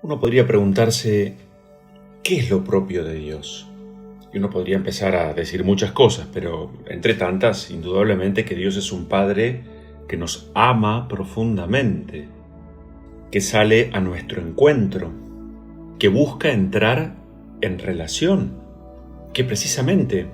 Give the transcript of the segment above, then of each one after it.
Uno podría preguntarse, ¿qué es lo propio de Dios? Y uno podría empezar a decir muchas cosas, pero entre tantas, indudablemente que Dios es un Padre que nos ama profundamente, que sale a nuestro encuentro, que busca entrar en relación, que precisamente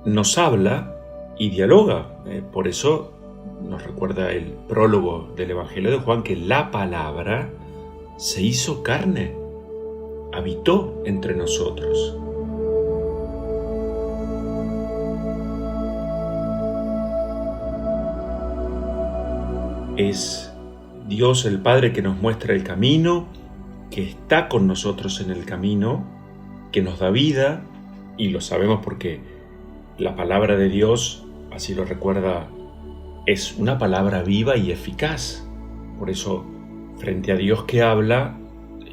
nos habla y dialoga. Por eso nos recuerda el prólogo del Evangelio de Juan, que la palabra se hizo carne, habitó entre nosotros. Es Dios el Padre que nos muestra el camino, que está con nosotros en el camino, que nos da vida, y lo sabemos porque la palabra de Dios, así lo recuerda, es una palabra viva y eficaz. Por eso, frente a Dios que habla,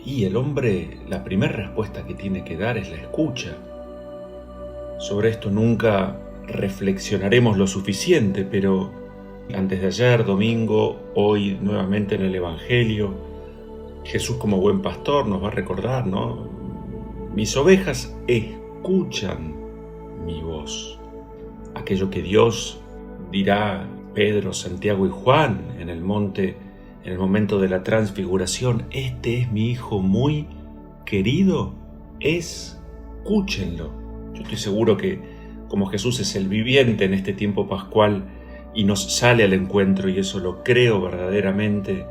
y el hombre, la primera respuesta que tiene que dar es la escucha. Sobre esto nunca reflexionaremos lo suficiente, pero antes de ayer, domingo, hoy nuevamente en el Evangelio, Jesús como buen pastor nos va a recordar, ¿no? Mis ovejas escuchan mi voz. Aquello que Dios dirá Pedro, Santiago y Juan en el monte, en el momento de la transfiguración: este es mi Hijo muy querido, escúchenlo. Yo estoy seguro que como Jesús es el viviente en este tiempo pascual y nos sale al encuentro, y eso lo creo verdaderamente,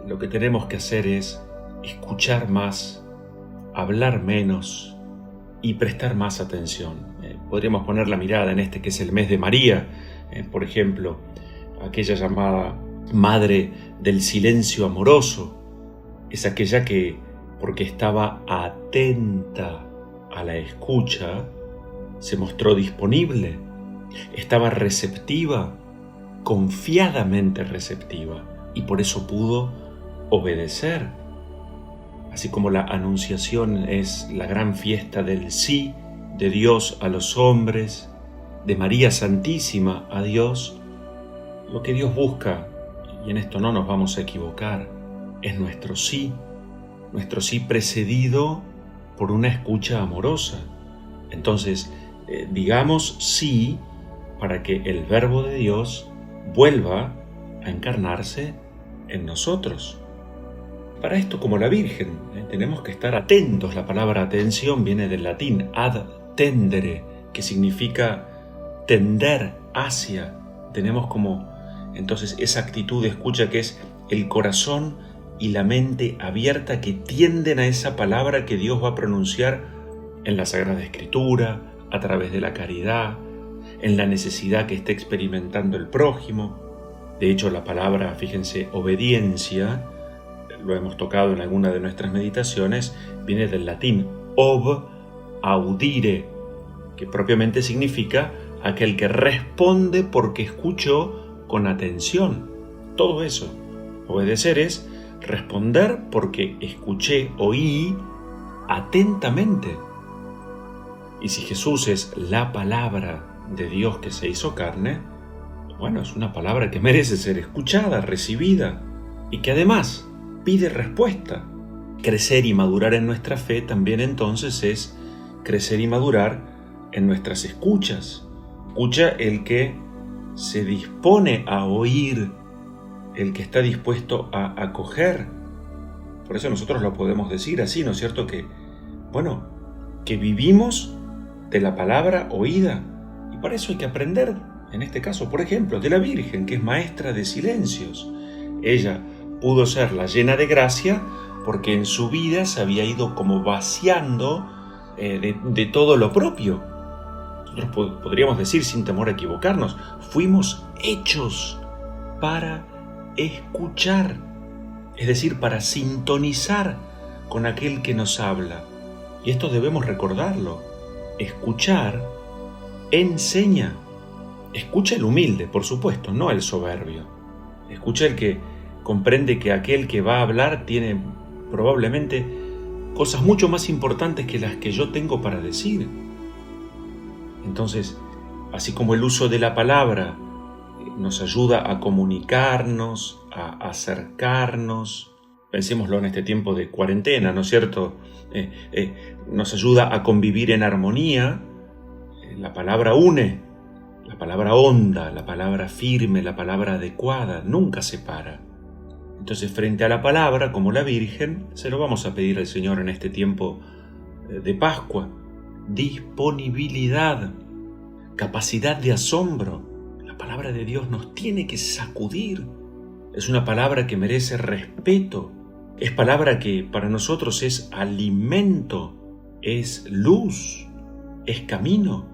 lo que tenemos que hacer es escuchar más, hablar menos y prestar más atención. Podríamos poner la mirada en este que es el mes de María, por ejemplo, aquella llamada Madre del Silencio Amoroso. Es aquella que, porque estaba atenta a la escucha, se mostró disponible, estaba receptiva, confiadamente receptiva, y por eso pudo obedecer. Así como la Anunciación es la gran fiesta del sí de Dios a los hombres, de María Santísima a Dios, lo que Dios busca, y en esto no nos vamos a equivocar, es nuestro sí precedido por una escucha amorosa. Entonces, digamos sí para que el Verbo de Dios vuelva a encarnarse en nosotros. Para esto, como la Virgen, tenemos que estar atentos. La palabra atención viene del latín ad tendere, que significa tender hacia. Tenemos como entonces esa actitud de escucha que es el corazón y la mente abierta, que tienden a esa palabra que Dios va a pronunciar en la Sagrada Escritura, a través de la caridad, en la necesidad que esté experimentando el prójimo. De hecho, la palabra, fíjense, obediencia, lo hemos tocado en alguna de nuestras meditaciones, viene del latín ob, audire, que propiamente significa aquel que responde porque escuchó con atención. Todo eso. Obedecer es responder porque escuché, oí atentamente. Y si Jesús es la palabra de Dios que se hizo carne, bueno, es una palabra que merece ser escuchada, recibida, y que además pide respuesta. Crecer y madurar en nuestra fe también entonces es crecer y madurar en nuestras escuchas. Escucha el que se dispone a oír, el que está dispuesto a acoger. Por eso nosotros lo podemos decir así, ¿no es cierto? Que vivimos de la palabra oída. Y para eso hay que aprender, en este caso, por ejemplo, de la Virgen, que es maestra de silencios. Ella pudo ser la llena de gracia porque en su vida se había ido como vaciando de todo lo propio. Nosotros podríamos decir, sin temor a equivocarnos, fuimos hechos para escuchar, es decir, para sintonizar con aquel que nos habla. Y esto debemos recordarlo. Escuchar enseña. Escucha el humilde, por supuesto, no el soberbio. Escucha el que comprende que aquel que va a hablar tiene probablemente cosas mucho más importantes que las que yo tengo para decir. Entonces, así como el uso de la palabra nos ayuda a comunicarnos, a acercarnos, Pensémoslo en este tiempo de cuarentena, ¿no es cierto? Nos ayuda a convivir en armonía. La palabra une, la palabra honda, la palabra firme, la palabra adecuada, nunca separa. Entonces, frente a la palabra, como la Virgen, se lo vamos a pedir al Señor en este tiempo de Pascua. Disponibilidad, capacidad de asombro. La palabra de Dios nos tiene que sacudir. Es una palabra que merece respeto. Es palabra que para nosotros es alimento, es luz, es camino.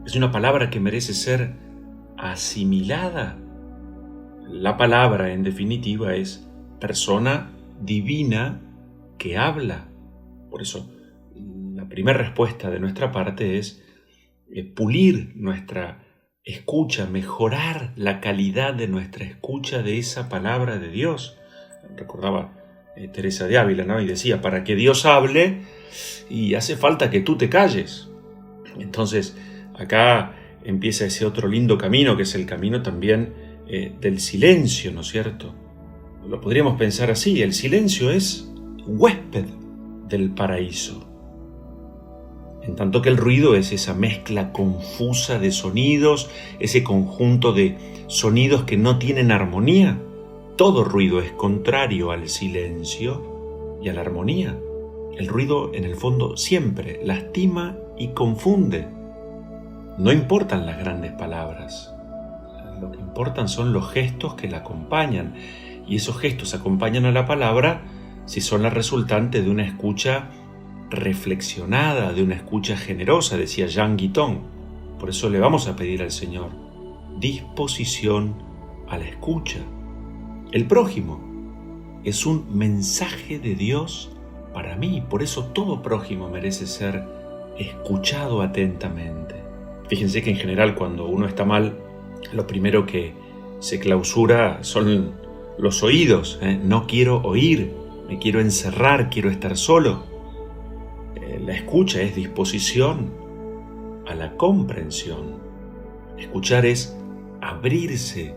Es una palabra que merece ser asimilada. La palabra, en definitiva, es persona divina que habla. Por eso, la primera respuesta de nuestra parte es pulir nuestra escucha, mejorar la calidad de nuestra escucha de esa palabra de Dios. Recordaba Teresa de Ávila, ¿no? Y decía, para que Dios hable, y hace falta que tú te calles. Entonces, acá empieza ese otro lindo camino, que es el camino también del silencio, ¿no es cierto? Lo podríamos pensar así, el silencio es huésped del paraíso. En tanto que el ruido es esa mezcla confusa de sonidos, ese conjunto de sonidos que no tienen armonía. Todo ruido es contrario al silencio y a la armonía. El ruido, en el fondo, siempre lastima y confunde. No importan las grandes palabras. Lo que importan son los gestos que la acompañan. Y esos gestos acompañan a la palabra si son la resultante de una escucha reflexionada, de una escucha generosa, decía Jean Guiton. Por eso le vamos a pedir al Señor disposición a la escucha. El prójimo es un mensaje de Dios para mí, por eso todo prójimo merece ser escuchado atentamente. Fíjense que en general cuando uno está mal, lo primero que se clausura son los oídos. No quiero oír, me quiero encerrar, quiero estar solo. La escucha es disposición a la comprensión. Escuchar es abrirse,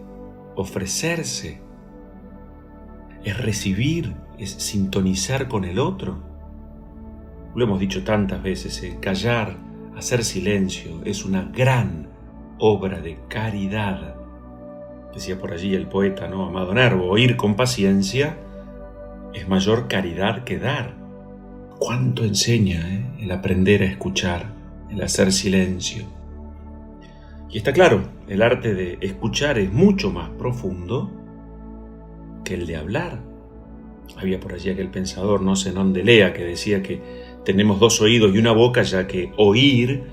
ofrecerse. Es recibir, es sintonizar con el otro. Lo hemos dicho tantas veces, callar, hacer silencio, es una gran obra de caridad. Decía por allí el poeta, ¿no? Amado Nervo, oír con paciencia es mayor caridad que dar. ¿Cuánto enseña el aprender a escuchar, el hacer silencio? Y está claro, el arte de escuchar es mucho más profundo que el de hablar. Había por allí aquel pensador, no sé dónde lea, que decía que tenemos dos oídos y una boca, ya que oír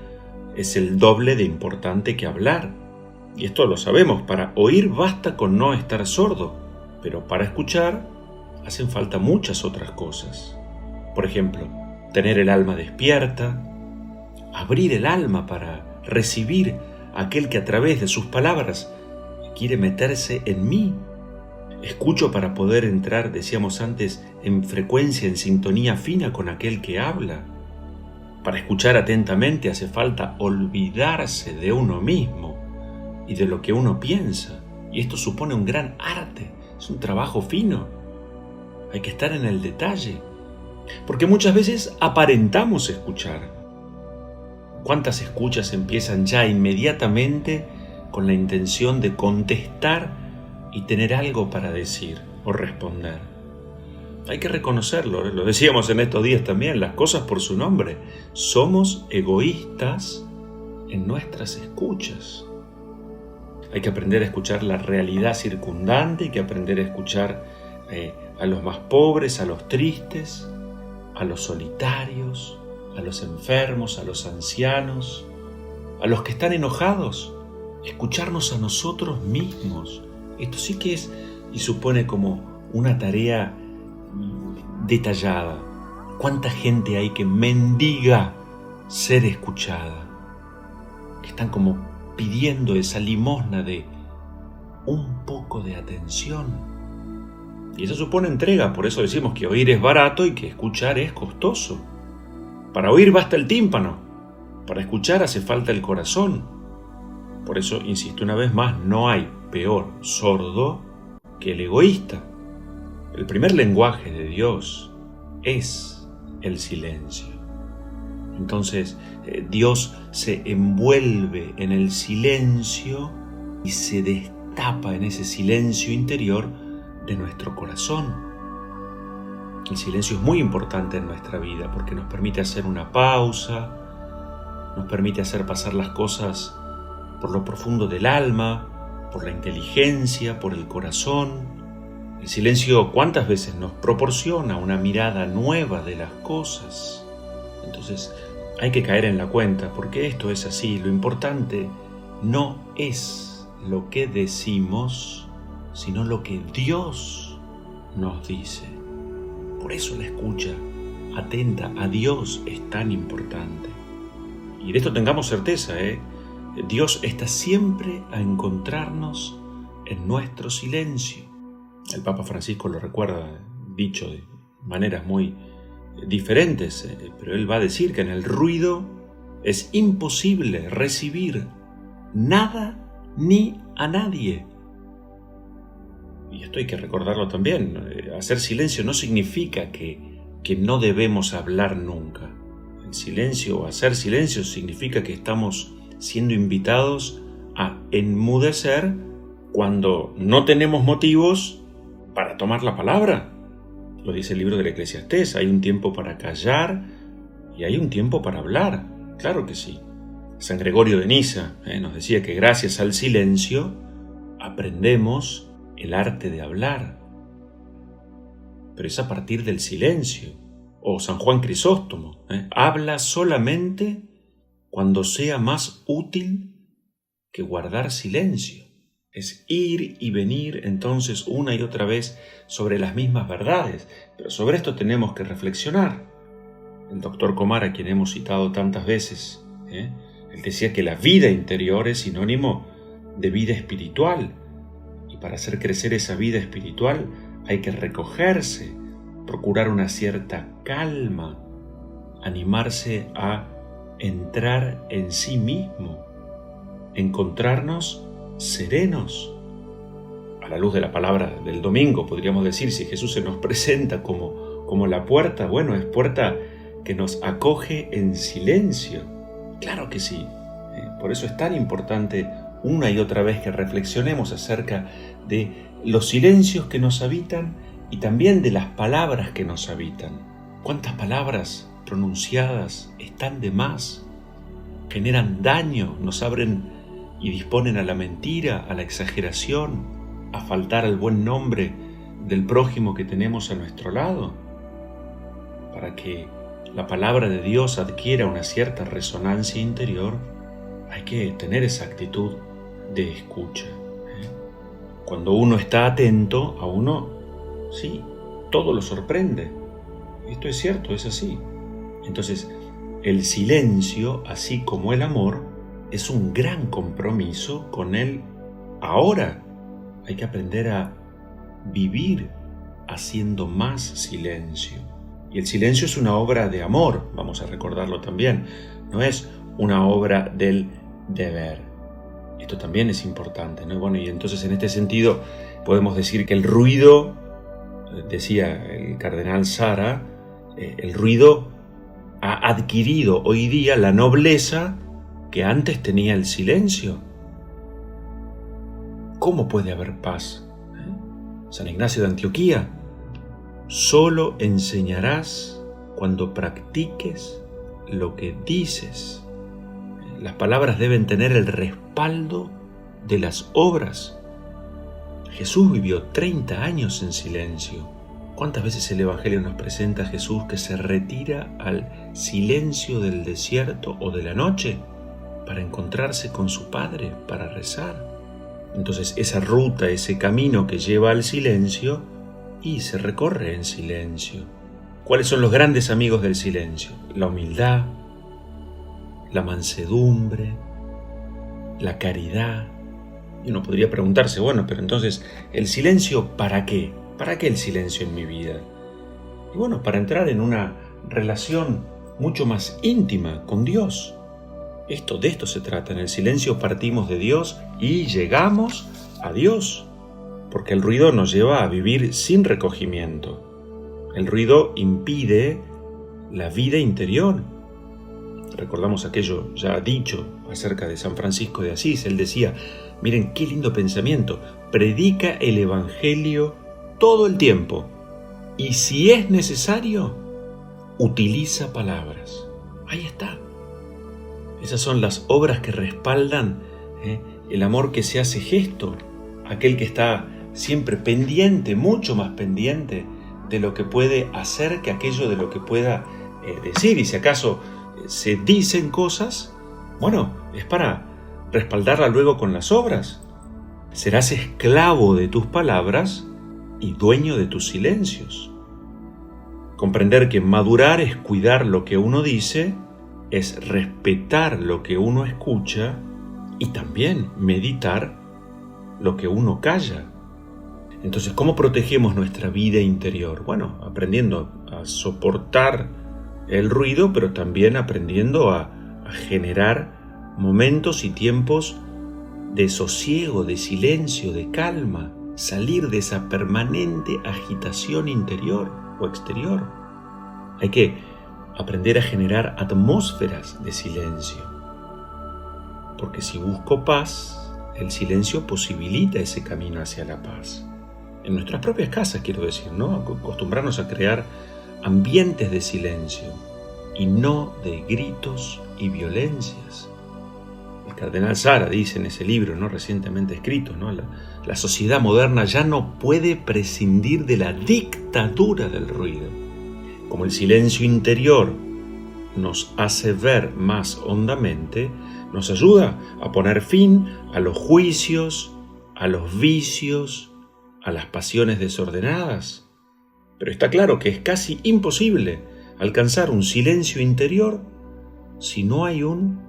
es el doble de importante que hablar. Y esto lo sabemos, para oír basta con no estar sordo, pero para escuchar hacen falta muchas otras cosas. Por ejemplo, tener el alma despierta, abrir el alma para recibir a aquel que a través de sus palabras quiere meterse en mí. Escucho para poder entrar, decíamos antes, en frecuencia, en sintonía fina con aquel que habla. Para escuchar atentamente hace falta olvidarse de uno mismo y de lo que uno piensa. Y esto supone un gran arte, es un trabajo fino. Hay que estar en el detalle, porque muchas veces aparentamos escuchar. ¿Cuántas escuchas empiezan ya inmediatamente con la intención de contestar y tener algo para decir o responder? Hay que reconocerlo, lo decíamos en estos días también, las cosas por su nombre. Somos egoístas en nuestras escuchas. Hay que aprender a escuchar la realidad circundante, hay que aprender a escuchar a los más pobres, a los tristes, a los solitarios, a los enfermos, a los ancianos, a los que están enojados. Escucharnos a nosotros mismos. Esto sí que es y supone como una tarea detallada. ¿Cuánta gente hay que mendiga ser escuchada? Que están como pidiendo esa limosna de un poco de atención. Y eso supone entrega, por eso decimos que oír es barato y que escuchar es costoso. Para oír basta el tímpano, para escuchar hace falta el corazón. Por eso, insisto una vez más, no hay peor sordo que el egoísta. el primer lenguaje de Dios es el silencio. Entonces, Dios se envuelve en el silencio y se destapa en ese silencio interior de nuestro corazón. El silencio es muy importante en nuestra vida porque nos permite hacer una pausa, nos permite hacer pasar las cosas por lo profundo del alma, por la inteligencia, por el corazón. El silencio, ¿cuántas veces nos proporciona una mirada nueva de las cosas? Entonces, hay que caer en la cuenta, porque esto es así. Lo importante no es lo que decimos, sino lo que Dios nos dice. Por eso la escucha atenta a Dios es tan importante. Y de esto tengamos certeza, Dios está siempre a encontrarnos en nuestro silencio. El Papa Francisco lo recuerda, dicho de maneras muy diferentes, pero él va a decir que en el ruido es imposible recibir nada ni a nadie. Y esto hay que recordarlo también. Hacer silencio no significa que no debemos hablar nunca. El silencio o hacer silencio significa que estamos siendo invitados a enmudecer cuando no tenemos motivos para tomar la palabra. Lo dice el libro del Eclesiastés, hay un tiempo para callar y hay un tiempo para hablar. Claro que sí. San Gregorio de Niza nos decía que gracias al silencio aprendemos el arte de hablar. Pero es a partir del silencio. O San Juan Crisóstomo, habla solamente cuando sea más útil que guardar silencio. Es ir y venir entonces una y otra vez sobre las mismas verdades, pero sobre esto tenemos que reflexionar. El doctor Comar, a quien hemos citado tantas veces, él decía que la vida interior es sinónimo de vida espiritual, y para hacer crecer esa vida espiritual hay que recogerse, procurar una cierta calma, animarse a entrar en sí mismo, encontrarnos serenos. A la luz de la palabra del domingo, podríamos decir, si Jesús se nos presenta como la puerta, bueno, es puerta que nos acoge en silencio. Claro que sí. Por eso es tan importante una y otra vez que reflexionemos acerca de los silencios que nos habitan y también de las palabras que nos habitan. ¿Cuántas palabras pronunciadas están de más? Generan daño, nos abren y disponen a la mentira, a la exageración, a faltar al buen nombre del prójimo que tenemos a nuestro lado. Para que la palabra de Dios adquiera una cierta resonancia interior, hay que tener esa actitud de escucha. Cuando uno está atento, a uno, sí, todo lo sorprende. Esto es cierto, es así. Entonces, el silencio, así como el amor, es un gran compromiso con el ahora. Hay que aprender a vivir haciendo más silencio. Y el silencio es una obra de amor, vamos a recordarlo también. No es una obra del deber. Esto también es importante, ¿no? Bueno, y entonces en este sentido podemos decir que el ruido, decía el cardenal Sara, el ruido ha adquirido hoy día la nobleza que antes tenía el silencio. ¿Cómo puede haber paz? San Ignacio de Antioquía: solo enseñarás cuando practiques lo que dices. Las palabras deben tener el respaldo de las obras. Jesús vivió 30 años en silencio. ¿Cuántas veces el Evangelio nos presenta a Jesús que se retira al silencio del desierto o de la noche para encontrarse con su Padre, para rezar? Entonces esa ruta, ese camino que lleva al silencio, y se recorre en silencio. ¿Cuáles son los grandes amigos del silencio? La humildad, la mansedumbre, la caridad. Y uno podría preguntarse, bueno, pero entonces, ¿el silencio para qué? ¿Para qué el silencio en mi vida? Y bueno, para entrar en una relación mucho más íntima con Dios. De esto se trata. En el silencio partimos de Dios y llegamos a Dios. porque el ruido nos lleva a vivir sin recogimiento. El ruido impide la vida interior. Recordamos aquello ya dicho acerca de San Francisco de Asís. Él decía, miren qué lindo pensamiento, predica el Evangelio todo el tiempo y si es necesario, utiliza palabras. Ahí está. Esas son las obras que respaldan el amor que se hace gesto, aquel que está siempre pendiente, mucho más pendiente de lo que puede hacer que aquello de lo que pueda decir. Y si acaso se dicen cosas, bueno, es para respaldarla luego con las obras. Serás esclavo de tus palabras y dueño de tus silencios. Comprender que madurar es cuidar lo que uno dice, es respetar lo que uno escucha y también meditar lo que uno calla. Entonces, ¿cómo protegemos nuestra vida interior? Bueno, aprendiendo a soportar el ruido, pero también aprendiendo a generar momentos y tiempos de sosiego, de silencio, de calma, salir de esa permanente agitación interior o exterior. Hay que aprender a generar atmósferas de silencio, porque si busco paz, el silencio posibilita ese camino hacia la paz. En nuestras propias casas, quiero decir, ¿no? Acostumbrarnos a crear ambientes de silencio y no de gritos y violencias. El cardenal Sara dice en ese libro, ¿no?, recientemente escrito, ¿no?, la sociedad moderna ya no puede prescindir de la dictadura del ruido. Como el silencio interior nos hace ver más hondamente, nos ayuda a poner fin a los juicios, a los vicios, a las pasiones desordenadas. Pero está claro que es casi imposible alcanzar un silencio interior si no hay un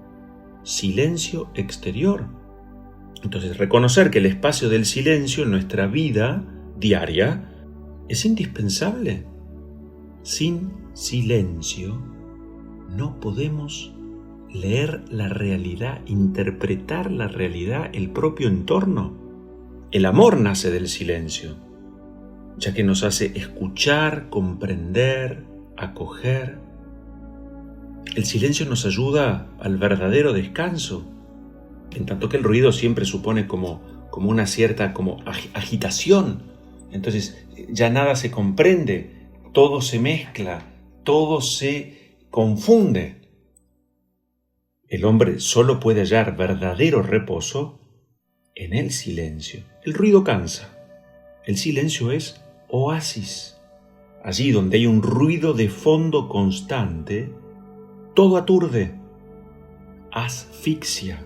silencio exterior. Entonces, reconocer que el espacio del silencio en nuestra vida diaria es indispensable. Sin silencio no podemos leer la realidad, interpretar la realidad, el propio entorno. El amor nace del silencio, ya que nos hace escuchar, comprender, acoger. El silencio nos ayuda al verdadero descanso, en tanto que el ruido siempre supone como una cierta agitación. Entonces ya nada se comprende, todo se mezcla, todo se confunde. El hombre solo puede hallar verdadero reposo en el silencio. El ruido cansa. El silencio es oasis. Allí donde hay un ruido de fondo constante, todo aturde, asfixia.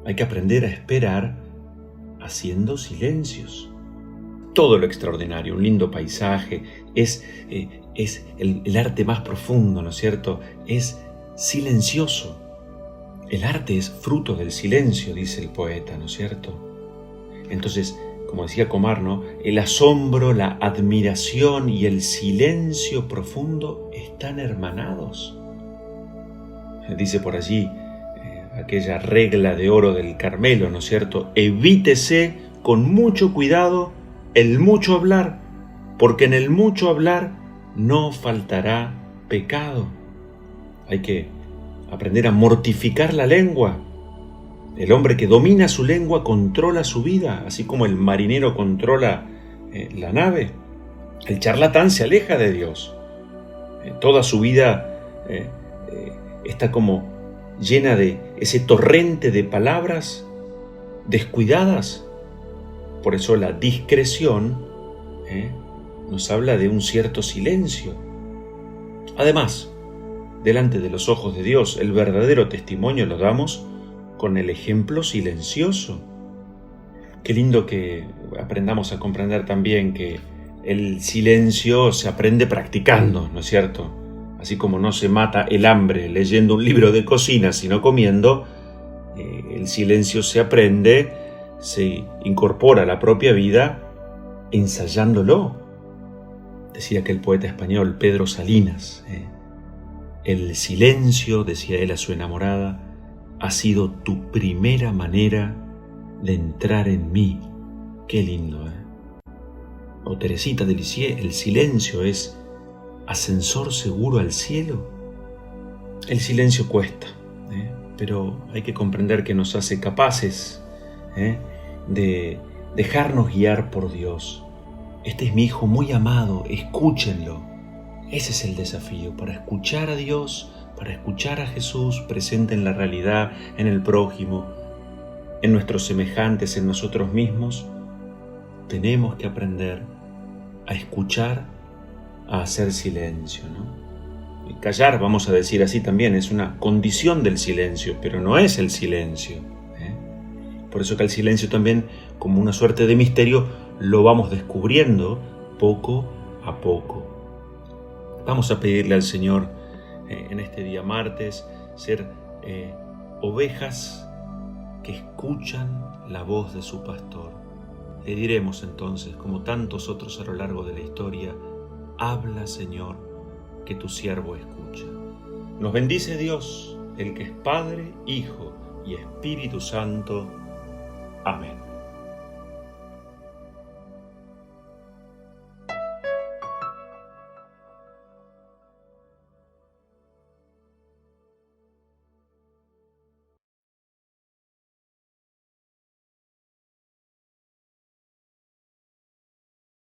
Hay que aprender a esperar haciendo silencios. Todo lo extraordinario, un lindo paisaje, es el arte más profundo, ¿no es cierto? Es silencioso. El arte es fruto del silencio, dice el poeta, ¿no es cierto? Entonces, como decía Comar, ¿no?, el asombro, la admiración y el silencio profundo están hermanados. Dice por allí aquella regla de oro del Carmelo, ¿no es cierto? Evítese con mucho cuidado el mucho hablar, porque en el mucho hablar no faltará pecado. Hay que aprender a mortificar la lengua. El hombre que domina su lengua controla su vida, así como el marinero controla la nave. El charlatán se aleja de Dios. Toda su vida está como llena de ese torrente de palabras descuidadas. Por eso la discreción nos habla de un cierto silencio. Además, delante de los ojos de Dios, el verdadero testimonio lo damos con el ejemplo silencioso. Qué lindo que aprendamos a comprender también que el silencio se aprende practicando, ¿no es cierto? Así como no se mata el hambre leyendo un libro de cocina, sino comiendo, el silencio se aprende, se incorpora a la propia vida ensayándolo. Decía aquel poeta español Pedro Salinas, el silencio, decía él a su enamorada, ha sido tu primera manera de entrar en mí. Qué lindo, ¿eh? O Teresita de Lisieux, el silencio es ascensor seguro al cielo. El silencio cuesta, pero hay que comprender que nos hace capaces de dejarnos guiar por Dios. Este es mi hijo muy amado, escúchenlo. Ese es el desafío, para escuchar a Dios, para escuchar a Jesús presente en la realidad, en el prójimo, en nuestros semejantes, en nosotros mismos. Tenemos que aprender a escuchar, a hacer silencio, ¿no? Y callar, vamos a decir así también, es una condición del silencio, pero no es el silencio. Por eso que el silencio también, como una suerte de misterio, lo vamos descubriendo poco a poco. Vamos a pedirle al Señor en este día martes ser ovejas que escuchan la voz de su pastor. Le diremos entonces, como tantos otros a lo largo de la historia, habla, Señor, que tu siervo escucha. Nos bendice Dios, el que es Padre, Hijo y Espíritu Santo. Amén.